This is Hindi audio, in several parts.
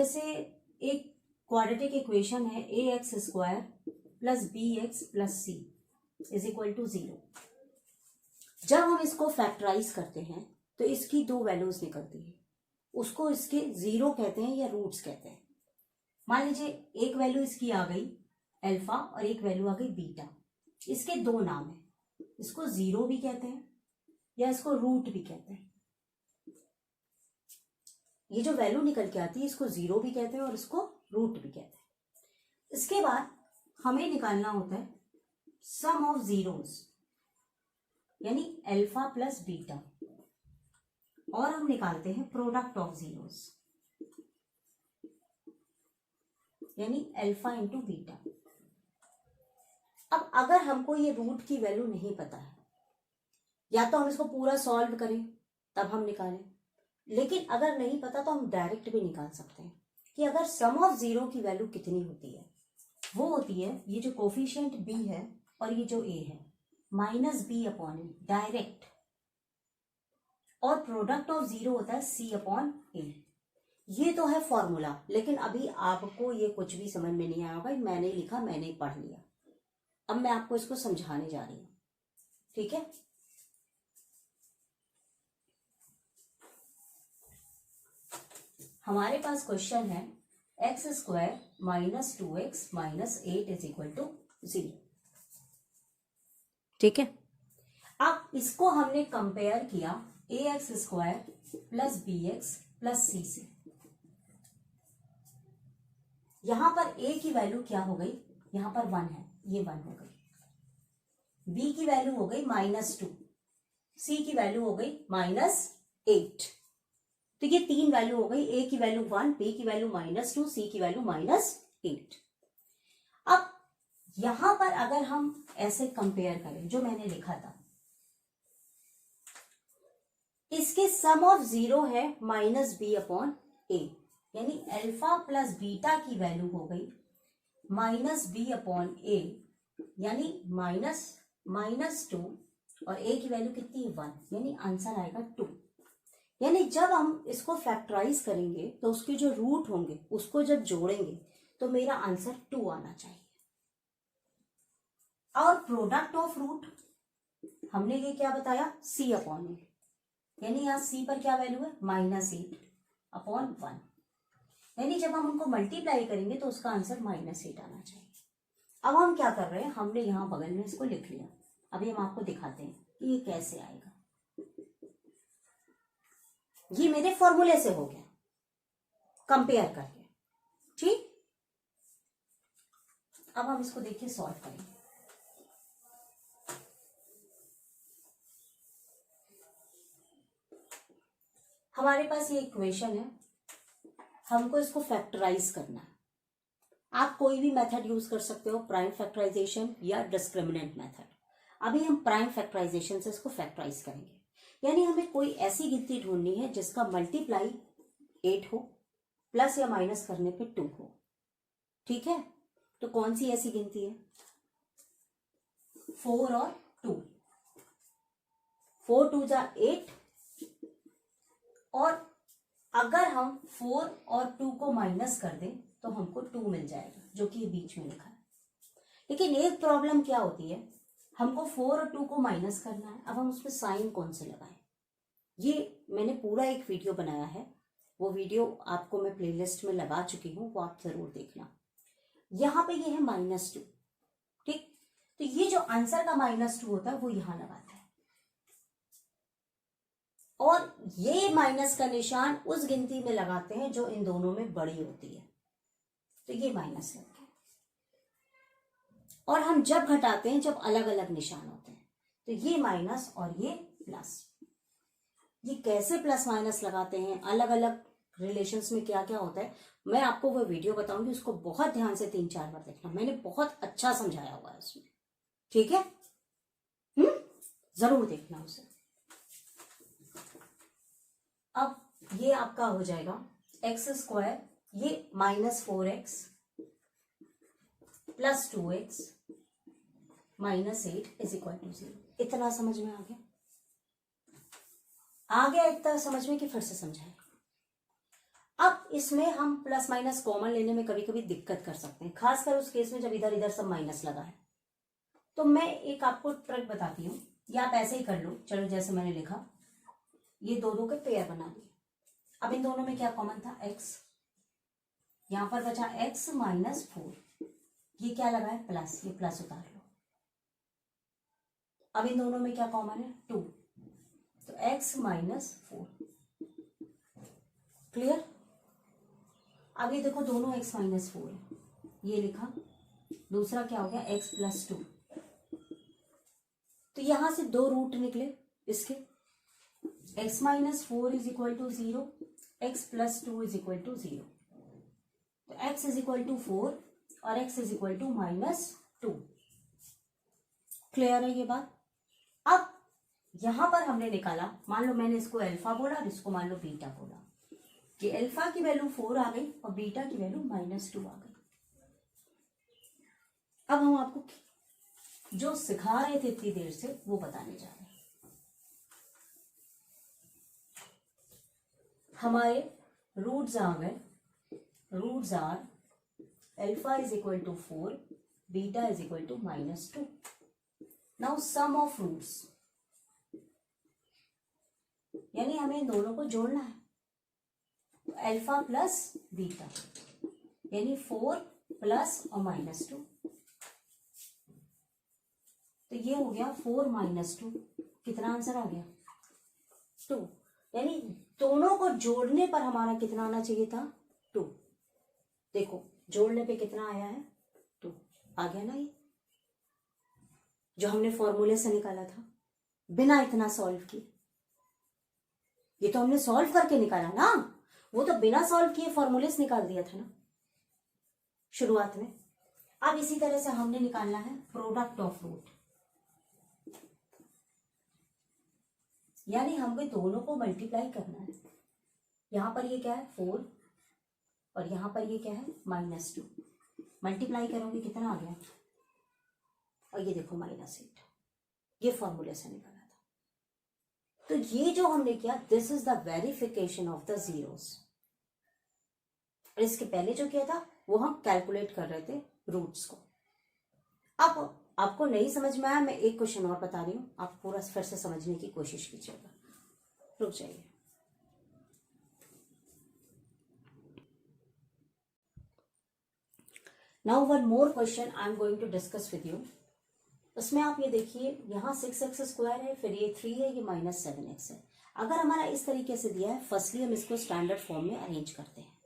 जैसे एक क्वाड्रेटिक इक्वेशन है A X square plus B X plus C is equal to 0। जब हम इसको फैक्टराइज करते हैं तो इसकी दो वैल्यूज निकलती है, उसको इसके जीरो कहते हैं या रूट्स कहते हैं। मान लीजिए एक वैल्यू इसकी आ गई अल्फा और एक वैल्यू आ गई बीटा। इसके दो नाम है, इसको जीरो भी कहते हैं या इसको रूट भी कहते हैं। ये जो वैल्यू निकल के आती है इसको जीरो भी कहते हैं और इसको रूट भी कहते हैं। इसके बाद हमें निकालना होता है सम ऑफ जीरोस यानी अल्फा प्लस बीटा, और हम निकालते हैं प्रोडक्ट ऑफ जीरोस यानी अल्फा इंटू बीटा। अब अगर हमको ये रूट की वैल्यू नहीं पता है, या तो हम इसको पूरा सॉल्व करें तब हम निकालें, लेकिन अगर नहीं पता तो हम डायरेक्ट भी निकाल सकते हैं कि अगर सम ऑफ जीरो की वैल्यू कितनी होती है। वो होती है ये जो कोफिशिएंट b है और ये जो a है माइनस b अपॉन ए डायरेक्ट, और प्रोडक्ट ऑफ जीरो होता है c अपॉन a। ये तो है फॉर्मूला, लेकिन अभी आपको ये कुछ भी समझ में नहीं आया भाई, मैंने लिखा मैंने पढ़ लिया। अब मैं आपको इसको समझाने जा रही हूं, ठीक है। हमारे पास क्वेश्चन है X square minus 2x minus 8 is equal to 0, ठीक है। अब इसको हमने कंपेयर किया A X square plus B X plus C से। यहां पर a की वैल्यू क्या हो गई, यहां पर 1 है, ये 1 हो गई। b की वैल्यू हो गई -2, c की वैल्यू हो गई -8। तो ये तीन वैल्यू हो गई, a की वैल्यू 1, b की वैल्यू -2, c की वैल्यू -8। अब यहां पर अगर हम ऐसे कंपेयर करें जो मैंने लिखा था, इसके सम ऑफ जीरो है -b अपॉन a, यानी अल्फा प्लस बीटा की वैल्यू हो गई -b अपॉन a, यानी -2, और a की वैल्यू कितनी है 1, यानी आंसर आएगा 2। यानी जब हम इसको फैक्टराइज करेंगे तो उसके जो रूट होंगे उसको जब जोड़ेंगे तो मेरा आंसर 2 आना चाहिए। और प्रोडक्ट ऑफ रूट हमने ये क्या बताया, c अपॉन ए, यानी यहाँ c पर क्या वैल्यू है -8 अपॉन 1, यानी जब हम उनको मल्टीप्लाई करेंगे तो उसका आंसर -8 आना चाहिए। अब हम क्या कर रहे हैं, हमने यहाँ बगल में इसको लिख लिया। अभी हम आपको दिखाते हैं कि ये कैसे आएगा। ये मेरे फॉर्मूले से हो गया कंपेयर करके, ठीक। अब हम इसको देखिए सॉल्व करेंगे। हमारे पास ये इक्वेशन है, हमको इसको फैक्टराइज करना है। आप कोई भी मेथड यूज कर सकते हो, प्राइम फैक्टराइजेशन या डिस्क्रिमिनेंट मेथड। अभी हम प्राइम फैक्टराइजेशन से इसको फैक्टराइज करेंगे, यानी हमें कोई ऐसी गिनती ढूंढनी है जिसका मल्टीप्लाई 8 हो, प्लस या माइनस करने पे 2 हो, ठीक है। तो कौन सी ऐसी गिनती है, 4 और 2, 4 2 जा 8, और अगर हम 4 और 2 को माइनस कर दें तो हमको 2 मिल जाएगा, जो कि बीच में लिखा है। लेकिन एक प्रॉब्लम क्या होती है, हमको 4 और 2 को माइनस करना है। अब हम उसमें साइन कौन से लगाएं, ये मैंने पूरा एक वीडियो बनाया है, वो वीडियो आपको मैं प्लेलिस्ट में लगा चुकी हूँ, वो आप जरूर देखना। यहाँ पे ये है -2, ठीक। तो ये जो आंसर का -2 होता है वो यहां लगाता है, और ये माइनस का निशान उस गिनती में लगाते हैं जो इन दोनों में बड़ी होती है। तो ये माइनस लग गया, और हम जब घटाते हैं जब अलग अलग निशान होते हैं, तो ये माइनस और ये प्लस। ये कैसे प्लस माइनस लगाते हैं, अलग अलग रिलेशंस में क्या क्या होता है, मैं आपको वो वीडियो बताऊंगी, उसको बहुत ध्यान से 3-4 बार देखना, मैंने बहुत अच्छा समझाया हुआ है उसमें, ठीक है। जरूर देखना उसे। अब ये आपका हो जाएगा एक्स स्क्वायर, ये -4x plus 2x minus 8 is equal to 0। इतना समझ में आ गया, इतना समझ में कि फिर से समझाए। अब इसमें हम प्लस माइनस कॉमन लेने में कभी कभी दिक्कत कर सकते हैं, खासकर उस केस में जब इधर इधर सब माइनस लगा है। तो मैं एक आपको ट्रिक बताती हूँ, या आप ऐसे ही कर लो। चलो जैसे मैंने लिखा, ये दो दो के पेयर बना दिए। अब इन दोनों में क्या कॉमन था, x, यहां पर बचा x माइनस 4, ये क्या लगा है प्लस, ये प्लस उतार लो। अब इन दोनों में क्या कॉमन है, 2, तो x माइनस 4। क्लियर। अब ये देखो दोनों x माइनस 4 है, ये लिखा। दूसरा क्या हो गया, x प्लस 2। तो यहां से दो रूट निकले इसके, x minus 4 is equal to 0, x plus 2 is equal to 0। तो x इज इक्वल टू 4 और x is equal to minus 2। Clear है ये बात। अब यहां पर हमने निकाला, मान लो मैंने इसको अल्फा बोला और इसको मान लो बीटा बोला, कि अल्फा की वैल्यू 4 आ गई और बीटा की वैल्यू माइनस 2 आ गई। अब हम आपको जो सिखा रहे थे इतनी देर से वो बताने जा रहे हैं। हमारे रूट्स आ गए, roots are alpha is equal to 4, beta is equal to minus 2। Now sum of roots, यानी हमें इन दोनों को जोड़ना है। तो अल्फा प्लस बीटा यानी 4 प्लस और माइनस 2, तो ये हो गया 4 माइनस 2। कितना आंसर आ गया, 2। यानी दोनों को जोड़ने पर हमारा कितना आना चाहिए था, 2। देखो जोड़ने पे कितना आया है, 2 आ गया ना। ये जो हमने फॉर्मूले से निकाला था बिना इतना सॉल्व किए, ये तो हमने सॉल्व करके निकाला ना, वो तो बिना सॉल्व किए फॉर्मूले से निकाल दिया था ना शुरुआत में। अब इसी तरह से हमने निकालना है प्रोडक्ट ऑफ रूट, यानी हमें दोनों को मल्टीप्लाई करना है। यहां पर ये क्या है 4 और यहां पर ये क्या है माइनस 2। मल्टीप्लाई करोगे कितना आ गया, और ये देखो -8। ये फॉर्मूले से निकाला था। तो ये जो हमने किया, this is the verification of the zeros. और इसके पहले जो किया था वो हम कैलकुलेट कर रहे थे रूट्स को। अब आपको नहीं समझ में आया, मैं एक क्वेश्चन और बता रही हूं, आप पूरा फिर से समझने की कोशिश कीजिएगा। रुक जाइए। Now one more question I am going to discuss with you. उसमें आप ये देखिए, यहाँ 6x स्क्वायर है, फिर ये 3 है, ये -7x है। अगर हमारा इस तरीके से दिया है, फर्स्टली हम इसको स्टैंडर्ड फॉर्म में अरेंज करते हैं।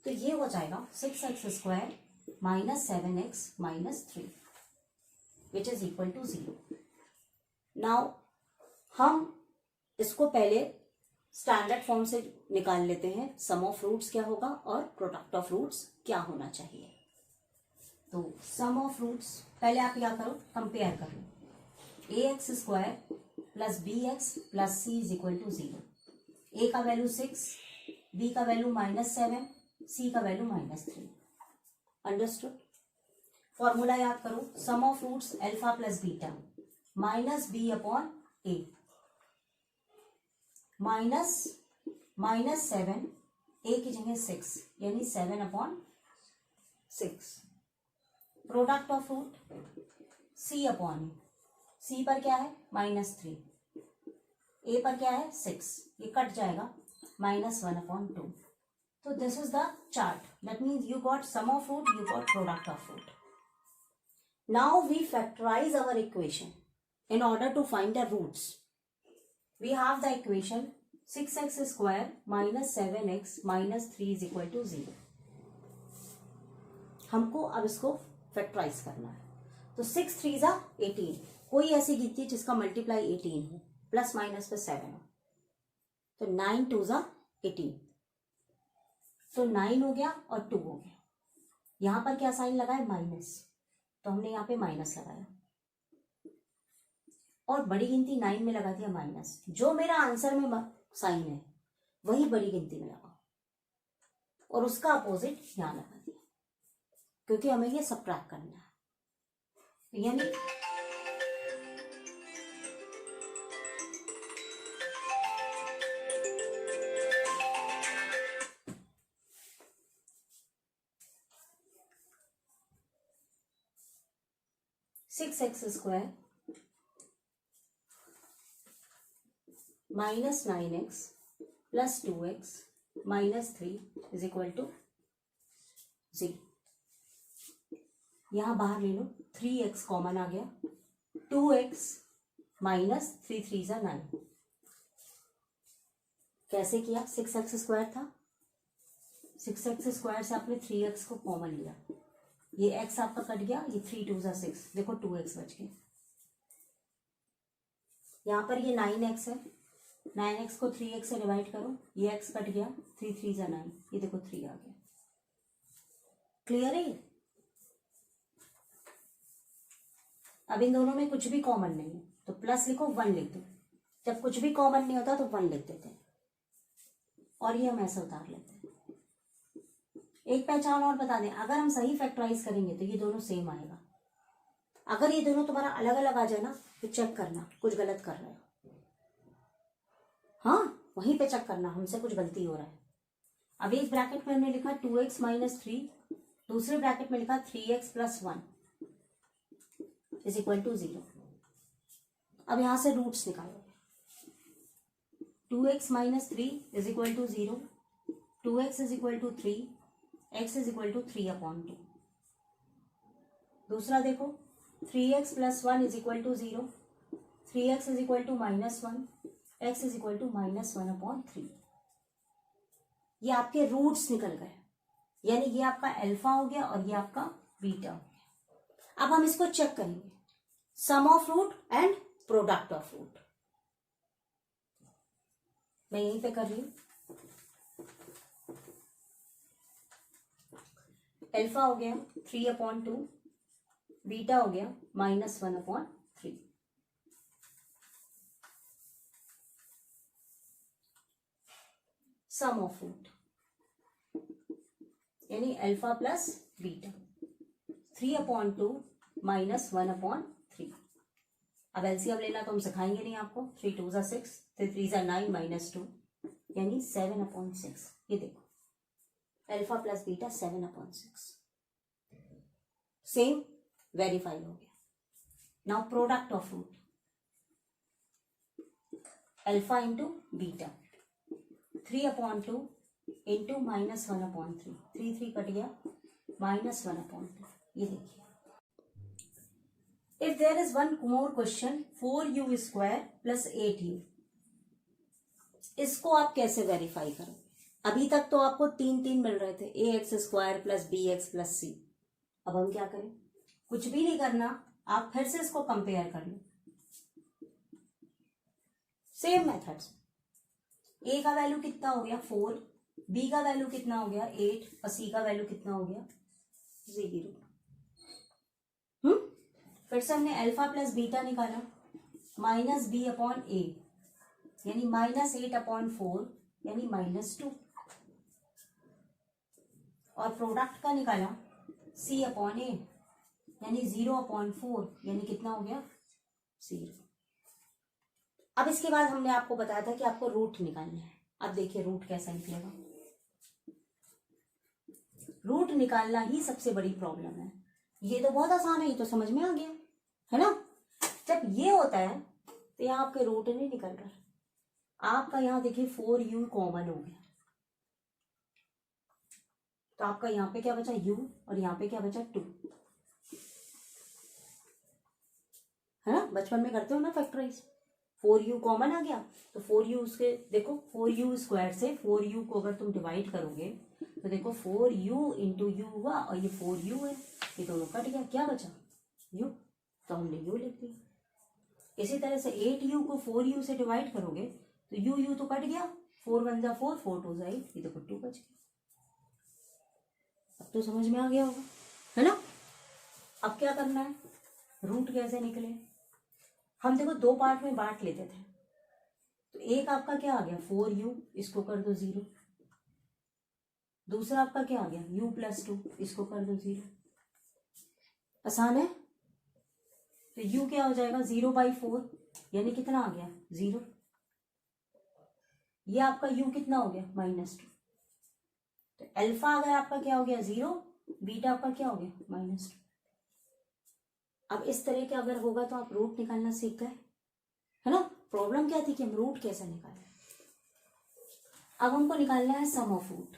तो ये हो जाएगा 6x square -7x -3 which is equal to 0। Now हम इसको पहले स्टैंडर्ड फॉर्म से निकाल लेते हैं, सम ऑफ रूट्स क्या होगा और प्रोडक्ट ऑफ रूट्स क्या होना चाहिए। तो सम ऑफ रूट्स पहले आप क्या करो, कंपेयर कर लो। ax square plus bx plus c is equal to 0। a का वैल्यू 6, b का वैल्यू -7, c का वैल्यू -3। अंडरस्टूड। फॉर्मूला याद करो, sum of roots alpha plus beta minus B upon A, -7 A की जगह 6 यानी 7 upon 6। Product of root c upon A, c पर क्या है -3, a पर क्या है 6, ये कट जाएगा -1 upon 2। So this is the chart. That means you got sum of root, you got product of root. Now we factorize our equation in order to find the roots. We have the equation 6x square minus 7x minus 3 is equal to 0. हमको अब इसको फैक्टराइज करना है। तो 6 3 जा 18, कोई ऐसी गिनती जिसका मल्टीप्लाई 18 हो, प्लस माइनस पे 7 हो। तो 9 2 जा 18, तो 9 हो गया और 2 हो गया। यहां पर क्या साइन लगा है, माइनस, तो हमने यहाँ पे माइनस लगाया और बड़ी गिनती 9 में लगा दिया माइनस। जो मेरा आंसर में साइन है वही बड़ी गिनती में लगा और उसका अपोजिट यहां लगा दिया, क्योंकि हमें ये सबट्रैक्ट करना है। यानी 6x² minus 9x plus 2x minus 3 is equal to 0। यहां बाहर ले लो, 3x कॉमन आ गया, 2x माइनस 3 3 जा 9। कैसे किया? 6x² था, 6x² से आपने 3x को कॉमन लिया, ये x आपका कट गया, ये 3 2 जा 6, देखो 2x बच गया। यहां पर ये 9x है, 9x को 3x से डिवाइड करो, ये x कट गया, 3 3 जा 9, ये देखो 3 आ गया। क्लियर है? अब इन दोनों में कुछ भी कॉमन नहीं है तो प्लस लिखो, 1 लिख दो। जब कुछ भी कॉमन नहीं होता तो 1 लिख देते हैं, और ये हम ऐसे उतार लेते हैं। एक पहचान और बता दें, अगर हम सही फैक्टराइज करेंगे तो ये दोनों सेम आएगा। अगर ये दोनों तुम्हारा अलग अलग आ जाए ना तो चेक करना कुछ गलत कर रहे हो। हाँ, वहीं पे चेक करना हमसे कुछ गलती हो रहा है। अब एक ब्रैकेट में हमने लिखा 2x माइनस 3, दूसरे ब्रैकेट में लिखा 3x plus 1 is equal to 0। अब यहां से रूट्स निकालो। 2x minus 3 is equal to 0, 2x is equal to 3, x is equal to 3/2। दूसरा देखो, 3x plus 1 is equal to 0, 3x is equal to minus 1, x is equal to minus 1/3। ये आपके रूट्स निकल गए, यानी ये आपका अल्फा हो गया और ये आपका बीटा हो गया। अब हम इसको चेक करेंगे, sum of root and product of root. मैं यहीं पे कर रही हूं। अल्फा हो गया 3/2, बीटा हो गया -1/3। सम ऑफ रूट यानी अल्फा प्लस बीटा, 3/2 -1/3। अब एलसीएम लेना तो हम सिखाएंगे नहीं आपको। 3 2 जा 6, 3 3 जा 9 -2 यानी 7/6। ये देखो alpha plus beta 7/6, same verify हो गया। Now product of root, alpha into beta, 3/2 into -1/3, 3 3 cut गया, -1/2। ये देखिए, if there is one more question 4u² plus 8u, इसको आप कैसे वेरीफाई करोगे? अभी तक तो आपको 3 3 मिल रहे थे, ax² plus bx plus c। अब हम क्या करें? कुछ भी नहीं करना, आप फिर से इसको कंपेयर कर लो सेम मेथड से। a का वैल्यू कितना हो गया 4, b का वैल्यू कितना हो गया 8 और c का वैल्यू कितना हो गया 0। फिर से हमने अल्फा प्लस बीटा निकाला, -b/a यानी -8/4 यानी -2, और प्रोडक्ट का निकाला c/a यानी 0/4 यानी कितना हो गया 0। अब इसके बाद हमने आपको बताया था कि आपको रूट निकालना है। अब देखिए रूट कैसा निकलेगा। रूट निकालना ही सबसे बड़ी प्रॉब्लम है। ये तो बहुत आसान है, ये तो समझ में आ गया है ना। जब ये होता है तो यहाँ आपके रूट नहीं निकल रहा, आपका यहाँ देखिए 4u कॉमन हो गया, तो आपका यहाँ पे क्या बचा u और यहाँ पे क्या बचा 2, है ना। बचपन में करते हो ना फैक्टराइज, 4u कॉमन आ गया तो 4u उसके देखो 4u² से 4u को अगर तुम डिवाइड करोगे तो देखो 4u इंटू u हुआ और ये 4u है, ये दोनों कट गया, क्या बचा u, तो हमने u लिख दिया। इसी तरह से 8u को 4u से डिवाइड करोगे तो u तो कट गया, 4 1 जा 4, 4 2 जा 8, ये देखो 2 बच गया। अब तो समझ में आ गया होगा, है ना। अब क्या करना है, रूट कैसे निकले। हम देखो 2 पार्ट में बांट लेते थे, तो एक आपका क्या आ गया 4u, इसको कर दो 0। दूसरा आपका क्या आ गया u प्लस 2, इसको कर दो 0। आसान है। तो u क्या हो जाएगा 0/4 यानी कितना आ गया 0। ये आपका u कितना हो गया -2। तो अल्फा अगर आपका क्या हो गया 0, बीटा आपका क्या हो गया -2। अब इस तरह के अगर होगा तो आप रूट निकालना सीख गए, है ना। प्रॉब्लम क्या थी कि हम रूट कैसे निकालें। अब हमको निकालना है सम ऑफ रूट।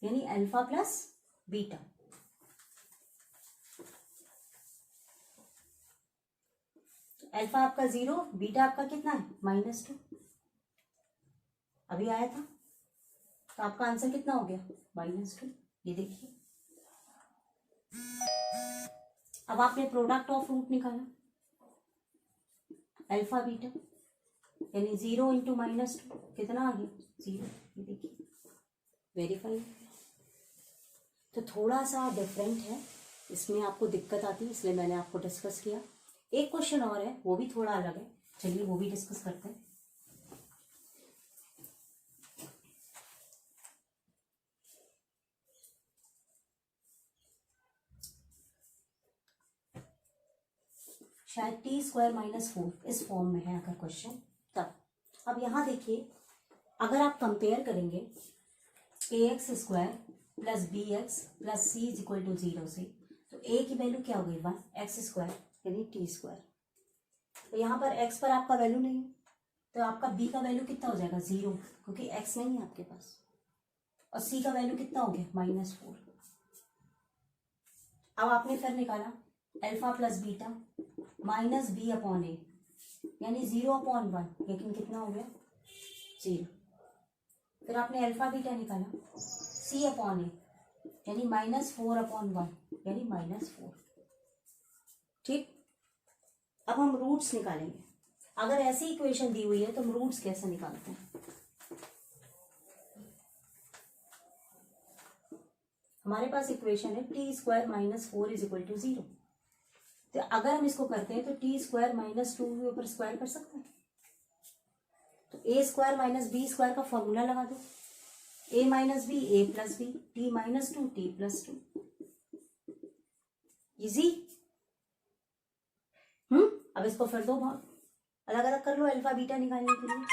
यानी अल्फा प्लस बीटा। अल्फा आपका 0, बीटा आपका कितना है -2, अभी आया था। तो आपका आंसर कितना हो गया -2। ये देखिए, अब आपने प्रोडक्ट ऑफ रूट निकाला अल्फा बीटा, यानी 0 इंटू -2 कितना आ गया 0। ये देखिए वेरीफाई। तो थोड़ा सा डिफरेंट है, इसमें आपको दिक्कत आती है, इसलिए मैंने आपको डिस्कस किया। एक क्वेश्चन और है, वो भी थोड़ा अलग है, चलिए वो भी डिस्कस करते हैं। शायद टी स्क्वायर -4 इस फॉर्म में है अगर क्वेश्चन तब। अब यहाँ देखिए, अगर आप कंपेयर करेंगे ax square plus B X plus C is equal to 0 से, तो a की वैल्यू क्या हो गई 1, एक्स स्क्वायर यानी टी स्क्वायर। तो यहाँ पर x पर आपका वैल्यू नहीं है, तो आपका b का वैल्यू कितना हो जाएगा 0, क्योंकि x नहीं है आपके पास। और c का वैल्यू कितना हो गया -4। अब आपने फिर निकाला alpha plus beta minus B upon A, यानी 0/1, लेकिन कितना हो गया 0। फिर आपने अल्फा बीटा निकाला सी अपॉन ए, यानी -4/1, यानी -4। ठीक, अब हम रूट्स निकालेंगे। अगर ऐसी इक्वेशन दी हुई है तो हम रूट्स कैसे निकालते हैं। हमारे पास इक्वेशन है T square -4 is equal to 0। तो अगर हम इसको करते हैं तो टी स्क्वायर -2 के ऊपर स्क्वायर कर सकते हैं। तो A square minus B square का फॉर्मूला लगा दो, a minus B A plus B, T -2 T +2। Easy. अब इसको फिर दो भाग अलग अलग कर लो अल्फा बीटा निकालने के लिए।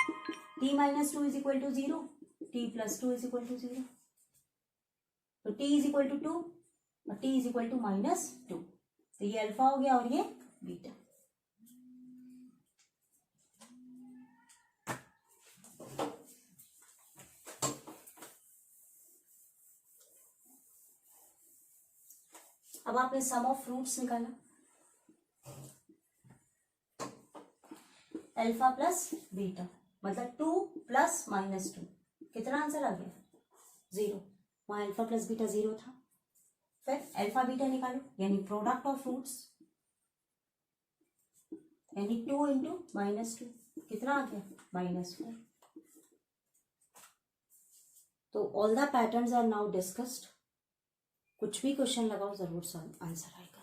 T -2 is equal to 0, T +2 is equal to 0। तो t इज इक्वल टू 2 और t इज इक्वल टू -2। तो ये अल्फा हो गया और ये बीटा। अब आपने सम ऑफ फ्रूट्स निकाला अल्फा प्लस बीटा, मतलब 2 प्लस -2, कितना आंसर आ गया 0। वहां अल्फा प्लस बीटा 0 था। फिर अल्फा बीटा निकालो, यानी प्रोडक्ट ऑफ फ्रूट्स, यानी 2 इंटू -2 कितना आ गया -4। तो all the patterns are now discussed. कुछ भी क्वेश्चन लगाओ जरूर आंसर आएगा।